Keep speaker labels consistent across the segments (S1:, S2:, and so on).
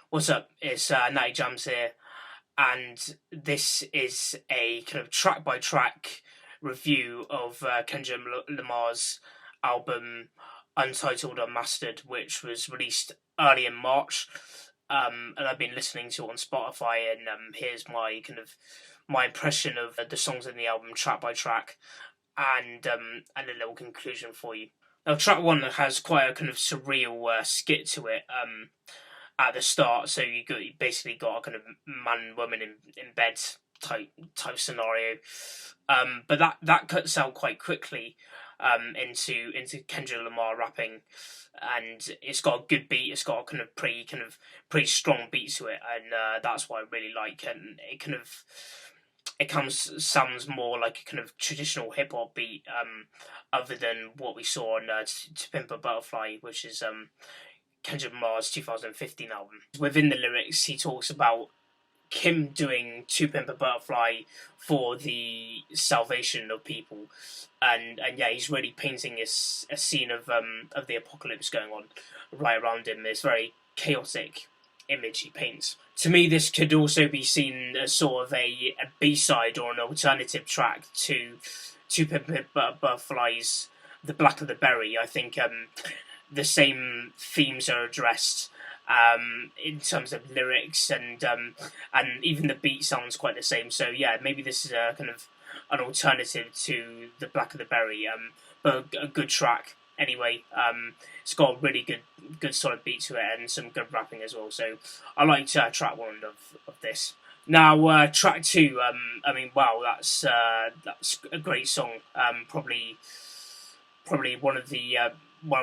S1: What's up? It's Natty Jams here, and this is a kind of track by track review of Kendrick Lamar's album Untitled Unmastered, which was released early in March. And I've been listening to it on Spotify, and here's my kind of my impression of the songs in the album track by track, and a little conclusion for you. Now, track one has quite a kind of surreal skit to it. At the start, so you basically got a kind of man and woman in bed type scenario, but that cuts out quite quickly into Kendrick Lamar rapping, and it's got a good beat. It's got a kind of pretty strong beat to it, and that's what I really like. And it sounds more like a kind of traditional hip hop beat, other than what we saw on To Pimp a Butterfly, which is Kendrick Lamar's 2015 album. Within the lyrics, he talks about him doing To Pimp a Butterfly for the salvation of people, and yeah, he's really painting a scene of the apocalypse going on right around him. This very chaotic image he paints. To me, this could also be seen as sort of a B-side or an alternative track to Pimp a Butterfly's The Black of the Berry. I think the same themes are addressed in terms of lyrics, and even the beat sounds quite the same. So yeah, maybe this is a kind of an alternative to The Black of the Berry, but a good track anyway. It's got a really good solid beat to it and some good rapping as well. So I liked track one of this. Now track two. I mean, wow, that's a great song. Probably one of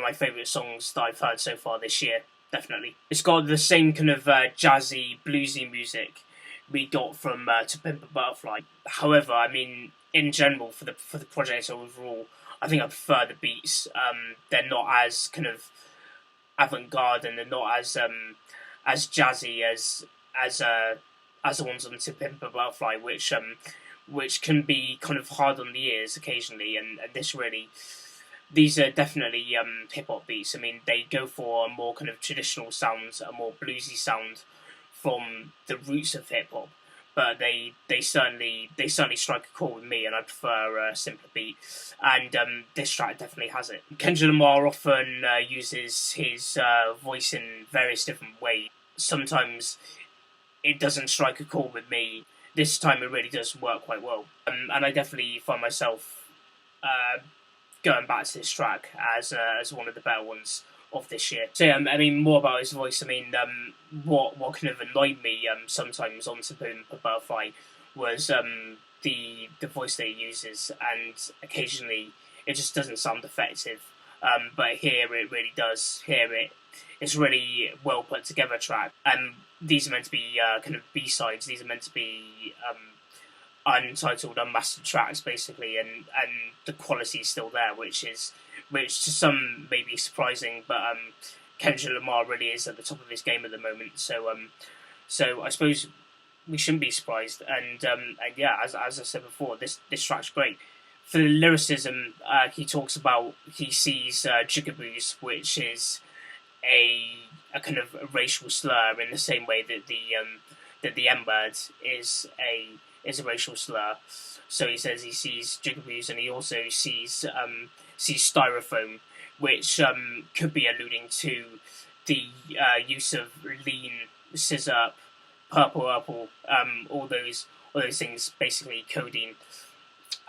S1: my favourite songs that I've heard so far this year, definitely. It's got the same kind of jazzy, bluesy music we got from To Pimp a Butterfly. However, I mean, in general, for the project overall, I think I prefer the beats. They're not as kind of avant-garde, and they're not as jazzy as the ones on To Pimp a Butterfly, which can be kind of hard on the ears occasionally, and these are definitely hip hop beats. I mean, they go for a more kind of traditional sound, a more bluesy sound from the roots of hip hop, but they certainly strike a chord with me, and I prefer a simpler beat. And this track definitely has it. Kendrick Lamar often uses his voice in various different ways. Sometimes it doesn't strike a chord with me. This time it really does work quite well, and I definitely find myself going back to this track as one of the better ones of this year. So yeah, I mean, more about his voice. I mean, what kind of annoyed me sometimes on To Pimp a Butterfly was the voice that he uses, and occasionally it just doesn't sound effective. But here it really does. It's really well put together track, and these are meant to be kind of B-sides. These are meant to be untitled, unmastered tracks, basically, and the quality is still there, which to some may be surprising, but Kendrick Lamar really is at the top of his game at the moment. So I suppose we shouldn't be surprised. And yeah, as I said before, this track's great. For the lyricism, he talks about he sees jigaboos, which is a kind of a racial slur in the same way that the N-word is a racial slur. So he says he sees jigaboos, and he also sees styrofoam, which could be alluding to the use of lean, scissor, purple apple, all those things, basically codeine.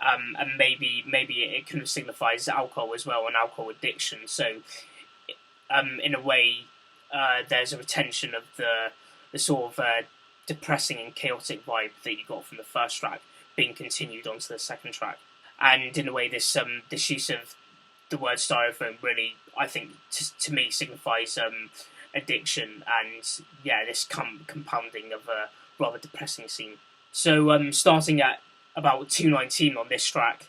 S1: And maybe it kind of signifies alcohol as well, and alcohol addiction. So, in a way, there's a retention of the sort of depressing and chaotic vibe that you got from the first track being continued onto the second track. And in a way, this use of the word styrofoam really, I think, to me, signifies addiction, and yeah, this compounding of a rather depressing scene. So, starting at about 2:19 on this track,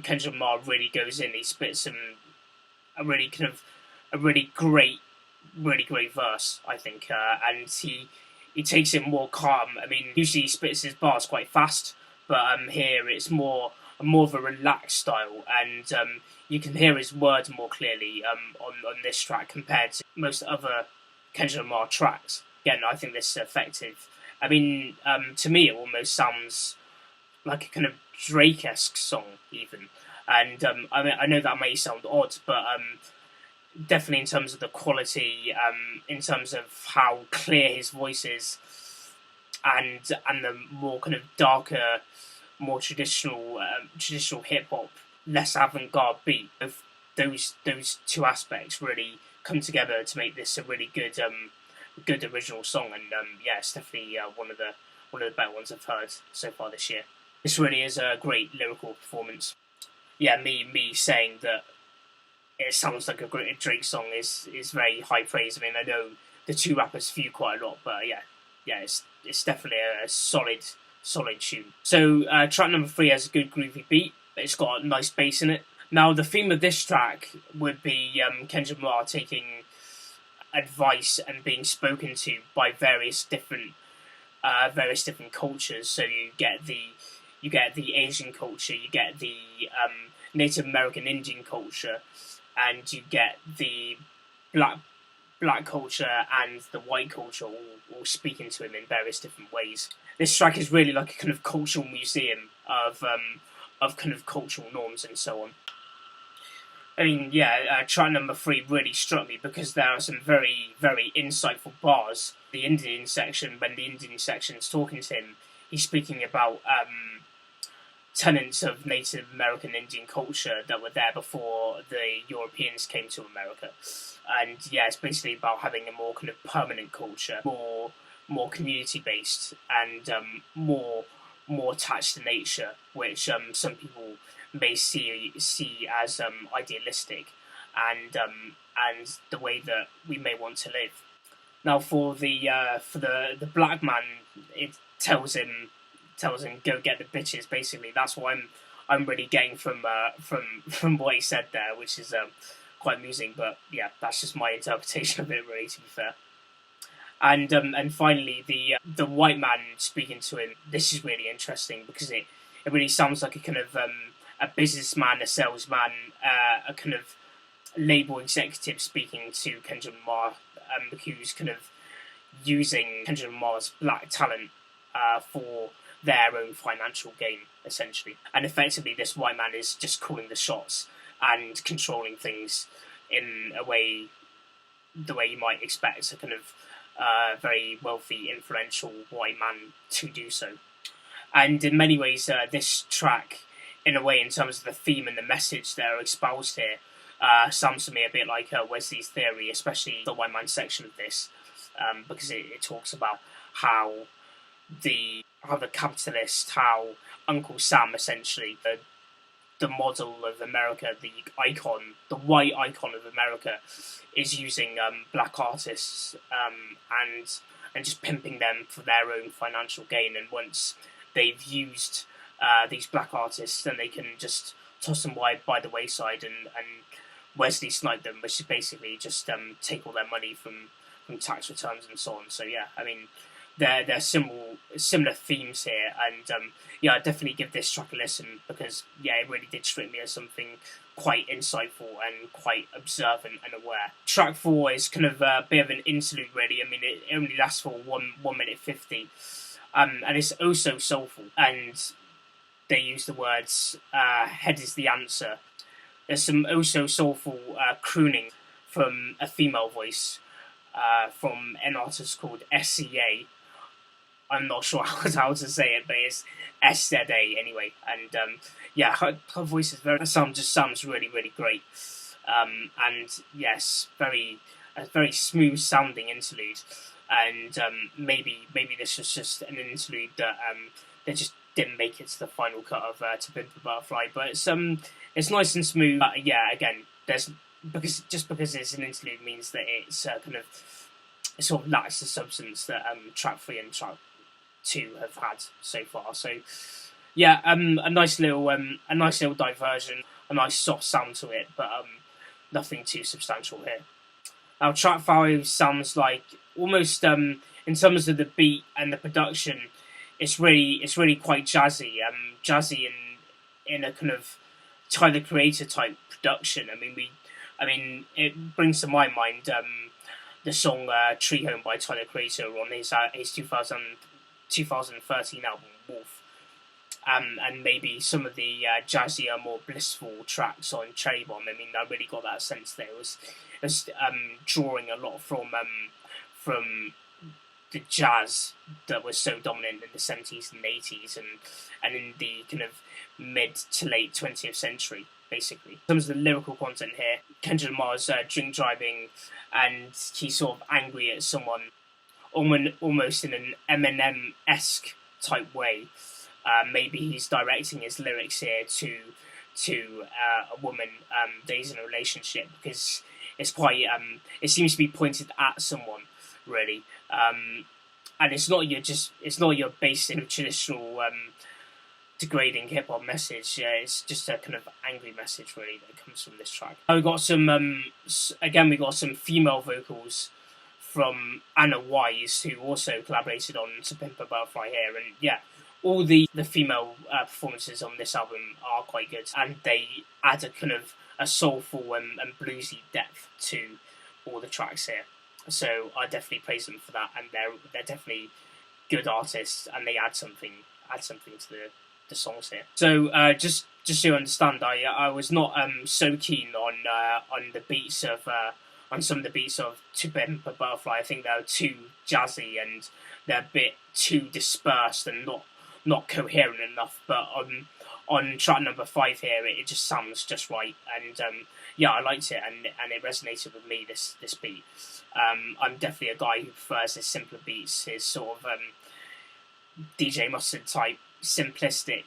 S1: Kendrick Lamar really goes in. He spits a really great verse, I think, and he takes it more calm. I mean, usually he spits his bars quite fast, but here it's more of a relaxed style, and you can hear his words more clearly on this track compared to most other Kendrick Lamar tracks. again, I think this is effective. I mean, to me, it almost sounds like a kind of Drake-esque song, even. And I mean, I know that may sound odd, but definitely in terms of the quality, in terms of how clear his voice is, and the more kind of darker, more traditional hip hop, less avant-garde beat. Of those two aspects really come together to make this a really good original song, and yeah, it's definitely one of the better ones I've heard so far this year. This really is a great lyrical performance. Yeah, me saying that it sounds like a great Drake song is very high praise. I mean, I know the two rappers feud quite a lot, but yeah, it's definitely a solid tune. So track number 3 has a good groovy beat. It's got a nice bass in it. Now the theme of this track would be Kendrick Lamar taking advice and being spoken to by various different cultures. So you get the Asian culture, you get the Native American Indian culture, and you get the black culture and the white culture all speaking to him in various different ways. This track is really like a kind of cultural museum of kind of cultural norms and so on. I mean, yeah, track number 3 really struck me because there are some very, very insightful bars. The Indian section, when the Indian section is talking to him, he's speaking about tenets of Native American Indian culture that were there before the Europeans came to America. And yeah, it's basically about having a more kind of permanent culture, more community-based, and more attached to nature, which some people may see as idealistic, and the way that we may want to live. Now, for the black man, it tells him go get the bitches. Basically, that's what I'm really getting from what he said there, which is quite amusing. But yeah, that's just my interpretation of it, really, to be fair. And finally, the white man speaking to him. This is really interesting because it really sounds like a kind of a businessman, a salesman, a kind of label executive speaking to Kendrick Lamar, who's kind of using Kendrick Lamar's black talent for their own financial gain, essentially. And effectively, this white man is just calling the shots and controlling things in the way you might expect a kind of very wealthy, influential white man to do so. And in many ways, this track, in a way, in terms of the theme and the message that are espoused here, sounds to me a bit like Wesley's Theory, especially the white man section of this, because it talks about how the capitalist, how Uncle Sam, essentially, the model of America, the white icon of America, is using black artists and just pimping them for their own financial gain. And once they've used these black artists, then they can just toss them by the wayside and Wesley snipe them, which is basically just take all their money from tax returns and so on. So yeah, I mean, there are similar themes here, and yeah, I definitely give this track a listen because yeah, it really did strike me as something quite insightful and quite observant and aware. Track 4 is kind of a bit of an interlude, really. I mean, it only lasts for 1 minute 50, and it's oh so soulful. And they use the words "head is the answer." There's some oh so soulful crooning from a female voice from an artist called SCA. I'm not sure how to say it, but it's SZA anyway. And yeah, her voice is sounds really, really great. And yes, a very smooth sounding interlude. And maybe this was just an interlude that they just didn't make it to the final cut of To Pimp a Butterfly. But it's nice and smooth. But yeah, again, because it's an interlude means that it's it sort of lacks the substance that track 3 and track 2 have had so far. So yeah, a nice little diversion, a nice soft sound to it, but nothing too substantial here. Now track 5 sounds like almost in terms of the beat and the production, it's really quite jazzy, in a kind of Tyler Creator type production. I mean, it brings to my mind the song Tree Home by Tyler Creator on his 2013 album Wolf. And maybe some of the jazzier, more blissful tracks on Cherry Bomb. I mean, I really got that sense there. It was drawing a lot from the jazz that was so dominant in the 70s and 80s and in the kind of mid to late 20th century, basically. In terms of the lyrical content here, Kendrick Lamar's drink driving, and he's sort of angry at someone, almost in an Eminem-esque type way. Maybe he's directing his lyrics here to a woman that he's in a relationship, because it's quite it seems to be pointed at someone, really, and it's not your basic traditional degrading hip hop message. It's just a kind of angry message, really, that comes from this track. We got some female vocals from Anna Wise, who also collaborated on To Pimp a Butterfly here, and yeah, all the female performances on this album are quite good, and they add a kind of a soulful and bluesy depth to all the tracks here. So I definitely praise them for that, and they're definitely good artists, and they add something to the songs here. So just so you understand, I was not so keen on the beats of on some of the beats of To Pimp a Butterfly. I think they're too jazzy and they're a bit too dispersed and not coherent enough. But on track number 5 here, it just sounds just right, and yeah, I liked it, and it resonated with me, this beat. I'm definitely a guy who prefers his simpler beats, his sort of DJ Mustard type, simplistic,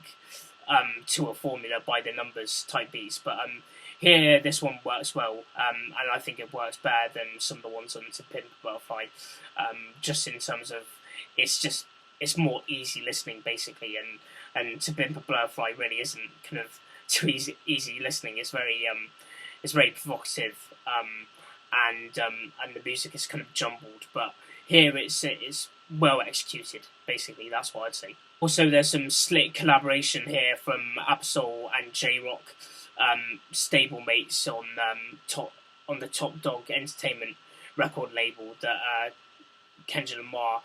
S1: to a formula by the numbers type beats. But here, this one works well, and I think it works better than some of the ones on To Pimp a Butterfly, just in terms of it's more easy listening, basically, and To Pimp a Butterfly really isn't kind of too easy listening. It's very provocative, and the music is kind of jumbled, but here it's well executed, basically. That's what I'd say. Also, there's some slick collaboration here from Absol and J-Rock, stablemates on the Top Dog Entertainment record label that Kendrick Lamar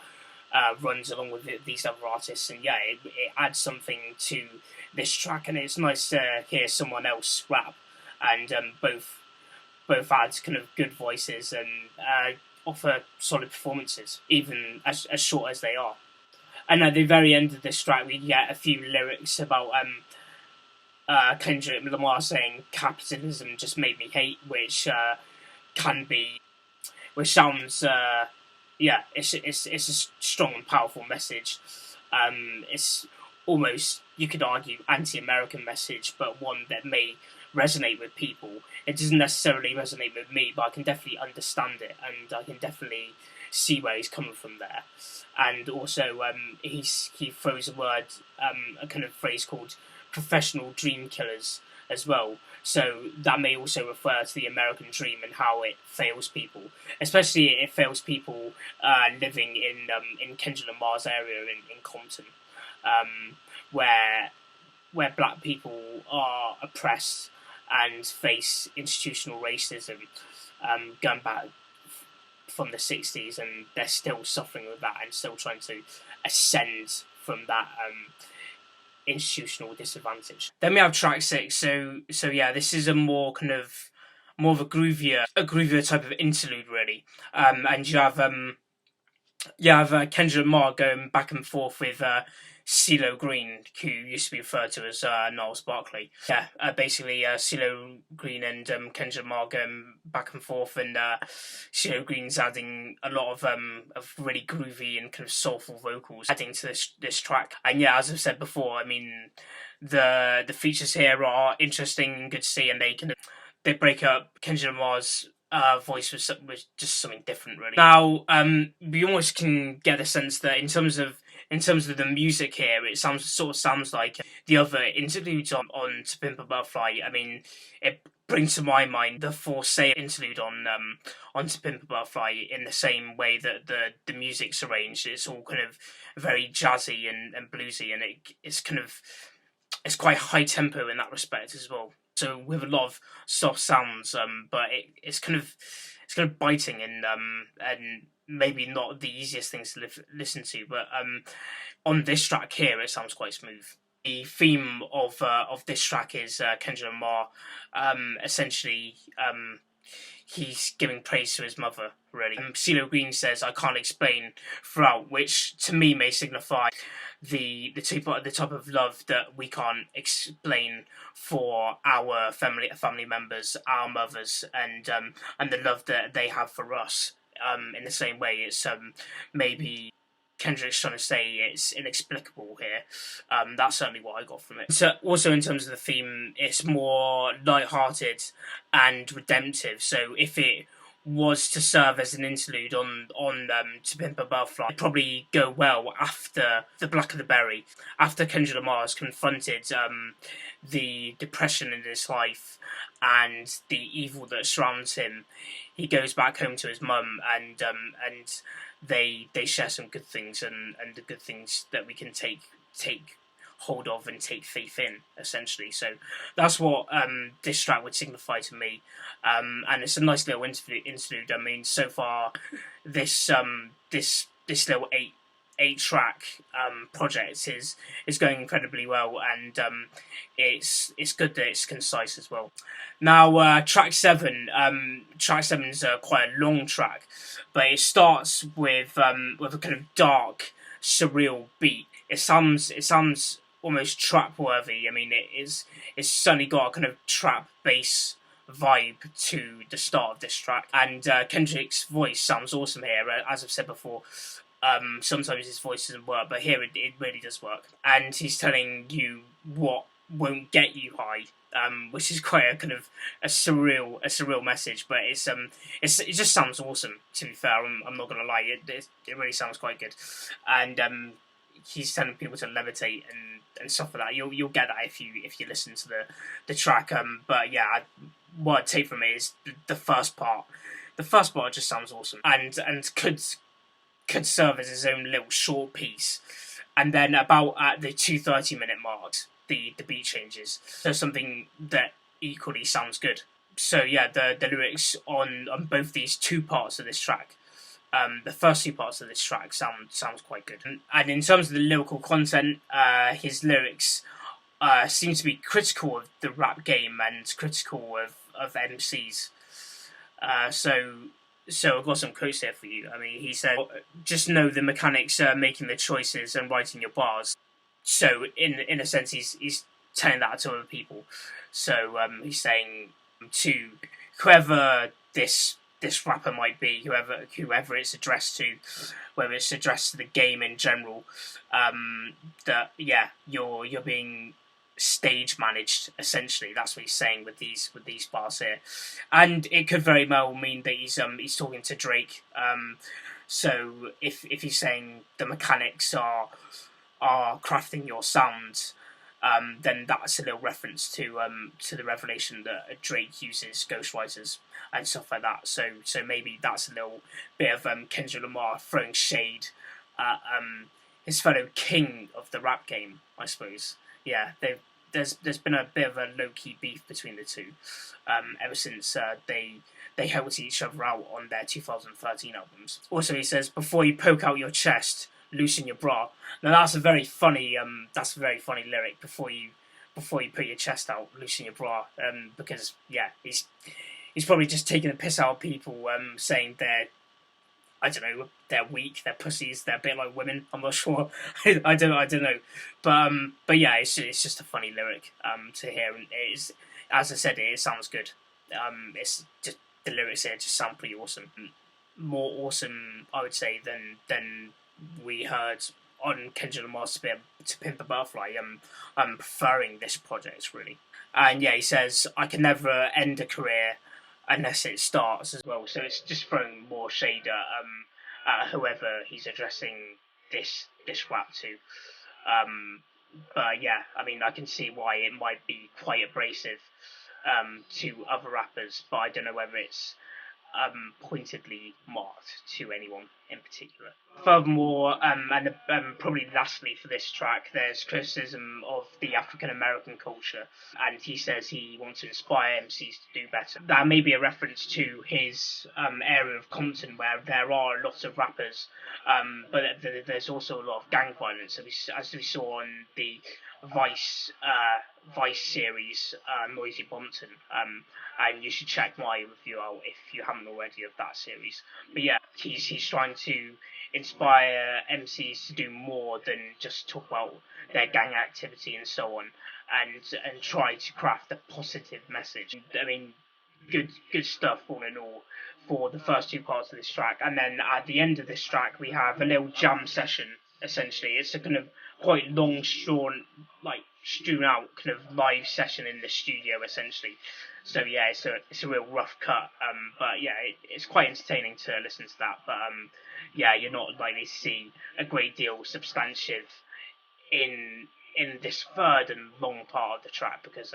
S1: runs along with these other artists, and yeah, it adds something to this track, and it's nice to hear someone else rap, and both add kind of good voices and offer solid performances, even as short as they are. And at the very end of this track, we get a few lyrics about Kendrick Lamar saying capitalism just made me hate, which sounds it's a strong and powerful message. It's almost, you could argue, anti-American message, but one that may resonate with people. It doesn't necessarily resonate with me, but I can definitely understand it, and I can definitely see where he's coming from there. And also, he throws a kind of phrase called professional dream killers as well. So that may also refer to the American dream and how it fails people, especially it fails people living in Kendrick Lamar's area in Compton, where black people are oppressed and face institutional racism, going back from the 60s, and they're still suffering with that and still trying to ascend from that institutional disadvantage. Then we have track 6. So yeah, this is a more of a groovier type of interlude, really. And you have Kendrick Lamar going back and forth with CeeLo Green, who used to be referred to as Gnarls Barkley. Yeah, basically CeeLo Green and Kendrick Lamar going back and forth, and CeeLo Green's adding a lot of really groovy and kind of soulful vocals, adding to this track. And yeah, as I've said before, I mean, the features here are interesting and good to see, and they break up Kendrick Lamar's voice was just something different, really. Now, we almost can get the sense that in terms of the music here, it sounds like the other interludes on To Pimp a Butterfly. I mean, it brings to my mind the Forsay interlude on To Pimp a Butterfly, in the same way that the music's arranged. It's all kind of very jazzy and bluesy, and it's quite high tempo in that respect as well. So with a lot of soft sounds, but it's kind of it's kind of biting and maybe not the easiest things to listen to, but on this track here, it sounds quite smooth. The theme of this track is Kendrick Lamar, essentially. He's giving praise to his mother, really. CeeLo Green says, "I can't explain" throughout, which to me may signify the type of love that we can't explain for our family members, our mothers, and the love that they have for us. In the same way, it's maybe Kendrick's trying to say it's inexplicable here. That's certainly what I got from it. So also in terms of the theme, it's more light-hearted and redemptive. So if it was to serve as an interlude on To Pimp a Butterfly, it'd probably go well after The Black of the Berry, after Kendrick Lamar has confronted the depression in his life and the evil that surrounds him. He goes back home to his mum and they share some good things and the good things that we can take hold of and take faith in, essentially. So that's what this track would signify to me, and it's a nice little interlude. I mean, so far this little eight track project is going incredibly well, and it's good that it's concise as well. Now track 7, track 7 is quite a long track, but it starts with a kind of dark, surreal beat. It sounds almost trap worthy. I mean, it's certainly got a kind of trap bass vibe to the start of this track, and Kendrick's voice sounds awesome here. As I've said before, sometimes his voice doesn't work, but here it really does work. And he's telling you what won't get you high, which is quite a kind of a surreal message. But it just sounds awesome. To be fair, I'm not gonna lie, it really sounds quite good. And he's telling people to levitate and stuff like that. You'll get that if you listen to the track. But yeah, what I take from it is the first part. The first part just sounds awesome, and could serve as his own little short piece. And then about at the 2:30-minute mark, the beat changes. So something that equally sounds good. So yeah, the lyrics on both these two parts of this track, the first two parts of this track sounds quite good. And in terms of the lyrical content, his lyrics seem to be critical of the rap game and critical of MCs. So I've got some quotes here for you. I mean, he said, "Just know the mechanics are making the choices and writing your bars." So in a sense, he's telling that to other people. So he's saying to whoever this rapper might be, whoever it's addressed to, whether it's addressed to the game in general, that yeah, you're being stage managed, essentially. That's what he's saying with these bars here, and it could very well mean that he's talking to Drake. So if he's saying the mechanics are crafting your sound, then that's a little reference to the revelation that Drake uses ghostwriters and stuff like that. So maybe that's a little bit of Kendrick Lamar throwing shade at his fellow king of the rap game, I suppose. Yeah, there's been a bit of a low-key beef between the two ever since they helped each other out on their 2013 albums. Also, he says, "Before you poke out your chest, loosen your bra." Now that's a very funny lyric. Before you put your chest out, loosen your bra. Because yeah, he's probably just taking a piss out of people, saying they're weak, they're pussies, they're a bit like women. I'm not sure. I don't know. But yeah, it's just a funny lyric to hear, and it is, as I said, it sounds good. It's just the lyrics here just sound pretty awesome. More awesome, I would say, than we heard on Kendrick Lamar's To Pimp a Butterfly. I'm preferring this project, really. And yeah, he says, "I can never end a career unless it starts," as well. So it's just throwing more shade at whoever he's addressing this rap to. But yeah, I mean, I can see why it might be quite abrasive to other rappers, but I don't know whether it's pointedly marked to anyone in particular. Furthermore, and probably lastly for this track, there's criticism of the African American culture, and he says he wants to inspire MCs to do better. That may be a reference to his area of Compton, where there are lots of rappers, but there's also a lot of gang violence, as we saw on the Vice series, Noisy Bompton, and you should check my review out if you haven't already of that series. But yeah, he's trying to inspire MCs to do more than just talk about their gang activity and so on, and try to craft a positive message. I mean, good stuff all in all for the first two parts of this track, and then at the end of this track we have a little jam session. Essentially, it's a kind of quite long, strewn out kind of live session in the studio, essentially. So yeah, it's a real rough cut, but yeah, it's quite entertaining to listen to that. But yeah, you're not likely to see a great deal substantive in this third and long part of the track, because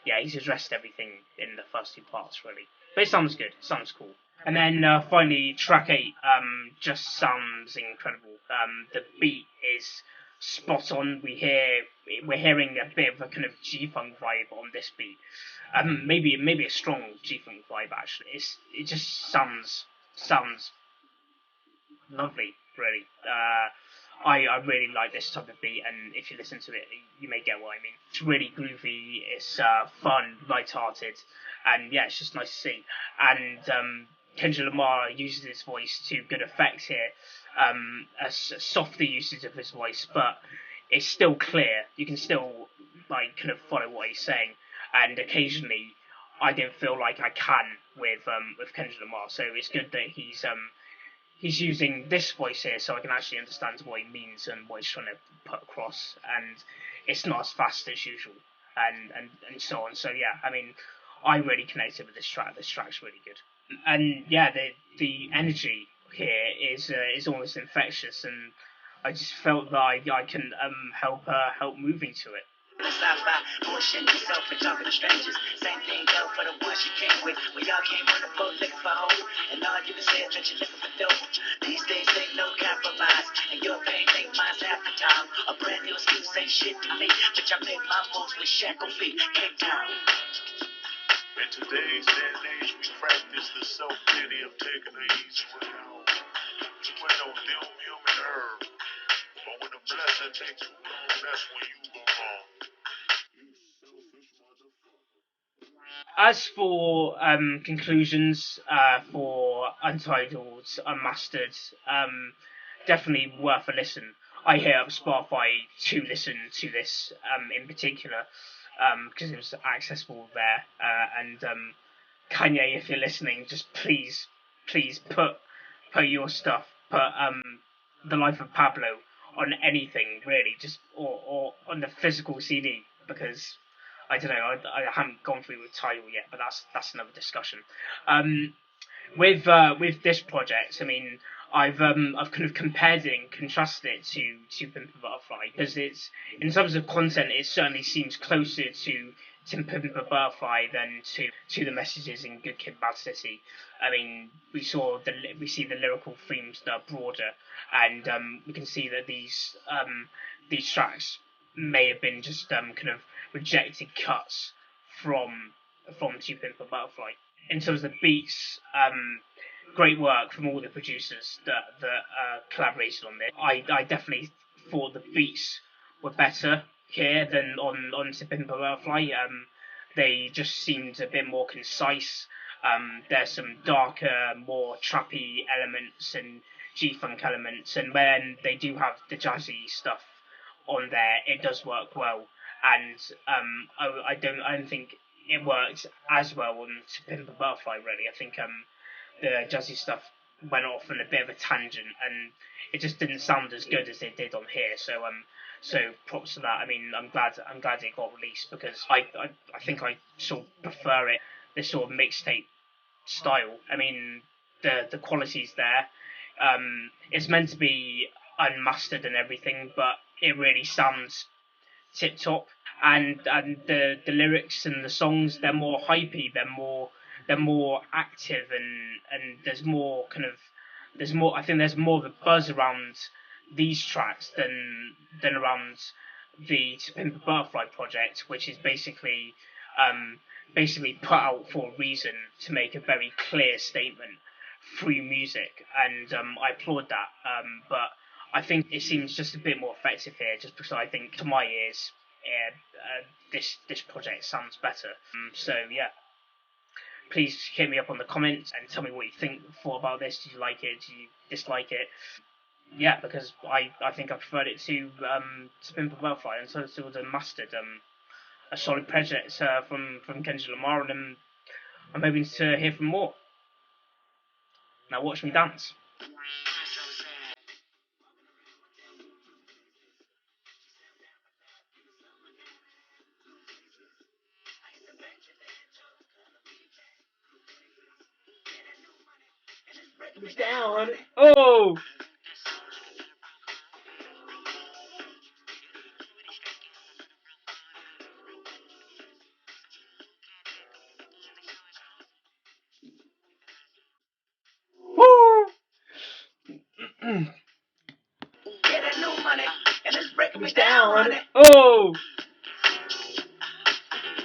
S1: yeah, he's addressed everything in the first two parts really. But it sounds good, it sounds cool. And then finally, track 8 just sounds incredible. The beat is spot on. We're hearing a bit of a kind of G-funk vibe on this beat. Maybe a strong G-funk vibe actually. It just sounds lovely, really. I really like this type of beat, and if you listen to it, you may get what I mean. It's really groovy, it's fun, light-hearted, and yeah, it's just nice to see. And Kendrick Lamar uses his voice to good effect here, a softer usage of his voice, but it's still clear. You can still kind of follow what he's saying, and occasionally I don't feel like I can with Kendrick Lamar. So it's good that he's using this voice here, so I can actually understand what he means and what he's trying to put across, and it's not as fast as usual, and so on. So yeah, I mean, I really connected with this track. This track's really good. And yeah, the energy here is almost infectious, and I just felt that I can help moving to it.
S2: Stop by, bullshitting yourself and talking to strangers. Same thing go for the ones you came with. When y'all came on the boat looking for hope, and all you can say is that you're looking for dope. These days ain't no compromise, and your pain ain't mine half the time. A brand new excuse ain't shit to me, but I make my moves with shackle feet. Cape Town.
S3: In today's day and age, we practice the self-pity of taking the easy way out. You wait on them human herb, but when the blessing takes you wrong, that's when you go wrong. You selfish motherfucker.
S1: As for conclusions for Untitled Unmastered, definitely worth a listen. I hit up Spotify to listen to this in particular, because it was accessible there. And Kanye, if you're listening, just please put your stuff, put The Life of Pablo on anything really, just or on the physical CD, because I don't know, I haven't gone through with Tidal yet, but that's another discussion. With this project, I mean, I've kind of compared it and contrasted it to Pimp a Butterfly, because it's, in terms of content, it certainly seems closer to Pimp a Butterfly than to the messages in Good Kid, Bad City. I mean, we see the lyrical themes that are broader, and we can see that these tracks may have been just kind of rejected cuts from To Pimp a Butterfly. In terms of the beats, great work from all the producers that collaborated on this. I definitely thought the beats were better here than on To Pimp a Butterfly. They just seemed a bit more concise. There's some darker, more trappy elements and G-funk elements, and when they do have the jazzy stuff on there, it does work well. And I don't think it worked as well on To Pimp a Butterfly, really. I think the jazzy stuff went off on a bit of a tangent, and it just didn't sound as good as it did on here. So props to that. I mean, I'm glad it got released, because I think I sort of prefer it, this sort of mixtape style. I mean, the quality's there. It's meant to be unmastered and everything, but it really sounds tip top. And the lyrics and the songs, they're more hypey, they're more they're more active and there's more kind of I think there's more of a buzz around these tracks than around the To Pimp a Butterfly project, which is basically put out for a reason to make a very clear statement through music, and I applaud that. But I think it seems just a bit more effective here, just because I think to my ears, this project sounds better. So yeah, please hit me up on the comments and tell me what you thought about this. Did you like it? Did you dislike it? Yeah, because I think I preferred it to Pimp a Butterfly, and so it was a mastered, a solid project from Kendrick Lamar, and I'm hoping to hear from more. Now watch me dance. Down. Oh. Woo.
S2: Get that new money, and let's break me down, honey.
S1: Oh.